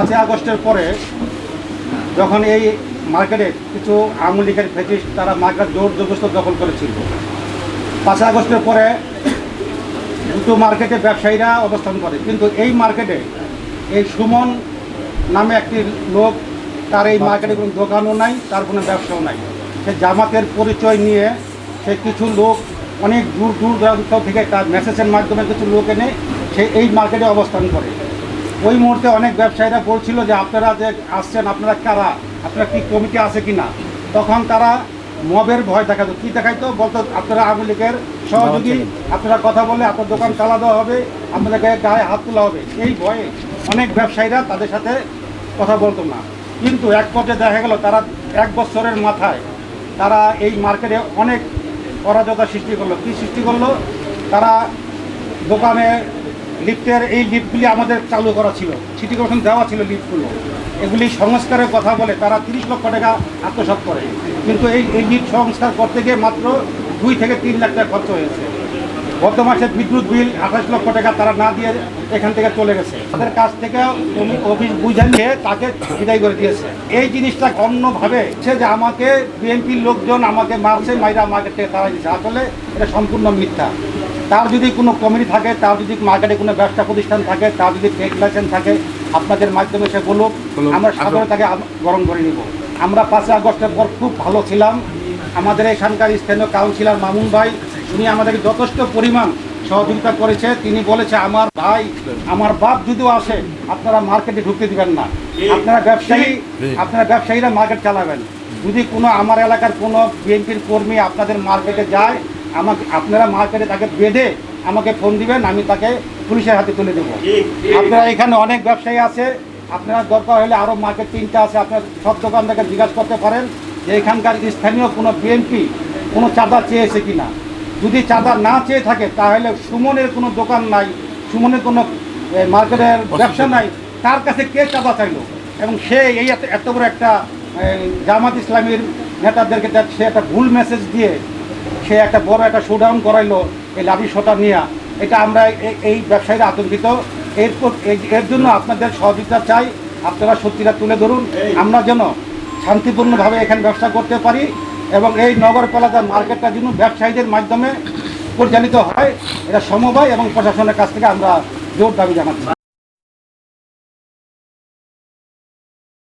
5ই আগস্টের পরে যখন এই মার্কেটে কিছু আওয়ামী লীগের ফ্যাসিস্ট তারা মার্কেট জোর জবরদস্ত দখল করেছিল, 5ই আগস্টের পরে দুটো মার্কেটে ব্যবসায়ীরা অবস্থান করে, কিন্তু এই মার্কেটে এই সুমন নামে একটি লোক, তার এই মার্কেটে কোনো দোকানও নাই, তার কোনো ব্যবসাও নাই। সে জামাতের পরিচয় নিয়ে সে কিছু লোক অনেক দূর দূর দূরান্ত থেকে তার মেসেজের মাধ্যমে কিছু লোক এনে সে এই মার্কেটে অবস্থান করে। ওই মুহূর্তে অনেক ব্যবসায়ীরা বলছিল যে আপনারা যে আসছেন আপনারা কারা, আপনারা কি কমিটি আছে কি না। তখন তারা মবের ভয় দেখাতো। কী দেখাইতো? বলতো আপনারা আওয়ামী লীগের সহযোগী, আপনারা কথা বলে আপনার দোকান চালা দেওয়া হবে, আপনাদেরকে গায়ে হাত তোলা হবে। এই ভয়ে অনেক ব্যবসায়ীরা তাদের সাথে কথা বলতো না। কিন্তু এক পর্যায়ে দেখা গেল তারা 1 বছরের মাথায় তারা এই মার্কেটে অনেক অরাজকতা সৃষ্টি করলো। কী সৃষ্টি করলো? তারা দোকানে লিফটের এই লিফটগুলি আমাদের চালু করা ছিল, সিটি কর্পোরেশন দেওয়া ছিল লিফটগুলো, এগুলি সংস্কারের কথা বলে তারা 30 লক্ষ টাকা আত্মসাৎ করে। কিন্তু এই লিফট সংস্কার করতে গিয়ে মাত্র 2 থেকে 3 লাখ টাকা খরচ হয়েছে। গত মাসে বিদ্যুৎ বিল 28 লক্ষ টাকা তারা না দিয়ে এখান থেকে চলে গেছে। তাদের কাছ থেকে অফিস বুঝে নিয়ে তাকে বিদায় করে দিয়েছে। এই জিনিসটা অন্যভাবে সে যে আমাকে বিএনপির লোকজন আমাকে মারছে, মাইরা মার্কেট থেকে তারা দিয়েছে, আসলে এটা সম্পূর্ণ মিথ্যা। তার যদি কোনো কমিটি থাকে, তার যদি মার্কেটে কোনো ব্যবসা প্রতিষ্ঠান থাকে, তার যদি ট্রেড লাইসেন্স থাকে, আপনাদের মাধ্যমে সে বলুক, আমরা সাধারণ তাকে গ্রহণ করে নিব। আমরা 5ই আগস্টের পর খুব ভালো ছিলাম। আমাদের এখানকার স্থানীয় কাউন্সিলর মামুন ভাই, উনি আমাদেরকে যথেষ্ট পরিমাণ সহযোগিতা করেছে। তিনি বলেছে আমার ভাই, আমার বাপ যদিও আসে আপনারা মার্কেটে ঢুকতে দিবেন না, আপনারা ব্যবসায়ীরা মার্কেট চালাবেন। যদি কোনো আমার এলাকার কোনো বিএনপির কর্মী আপনাদের মার্কেটে যায়, আপনারা মার্কেটে তাকে বেঁধে আমাকে ফোন দিবেন, আমি তাকে পুলিশের হাতে তুলে দেবো। আপনারা এখানে অনেক ব্যবসায়ী আছে, আপনারা দরকার হলে আরও মার্কেট 3টা আছে, আপনার সব দোকানদারকে জিজ্ঞাসা করতে পারেন যে এখানকার স্থানীয় কোনো বিএনপি কোনো চাঁদা চেয়েছে কি না। যদি চাঁদা না চেয়ে থাকে তাহলে সুমনের কোনো দোকান নাই, সুমনের কোনো মার্কেটের ব্যবসা নাই, তার কাছে কে চাঁদা চাইল? এবং সে এই এত বড় একটা জামাত ইসলামীর নেতাদেরকে সে একটা ভুল মেসেজ দিয়ে সে একটা বড় একটা শোডাউন করাইলো এই লাঠি শোটা নিয়ে। এটা আমরা এই ব্যবসায়ীরা আতঙ্কিত। এর জন্য আপনাদের সহযোগিতা চাই, আপনারা সত্যিটা তুলে ধরুন, আমরা যেন শান্তিপূর্ণভাবে এখানে ব্যবসা করতে পারি এবং এই নগরপালিকা মার্কেটটা যেন ব্যবসায়ীদের মাধ্যমে পরিচালিত হয়। এটা সমবায় এবং প্রশাসনের কাছ থেকে আমরা জোর দাবি জানাচ্ছি।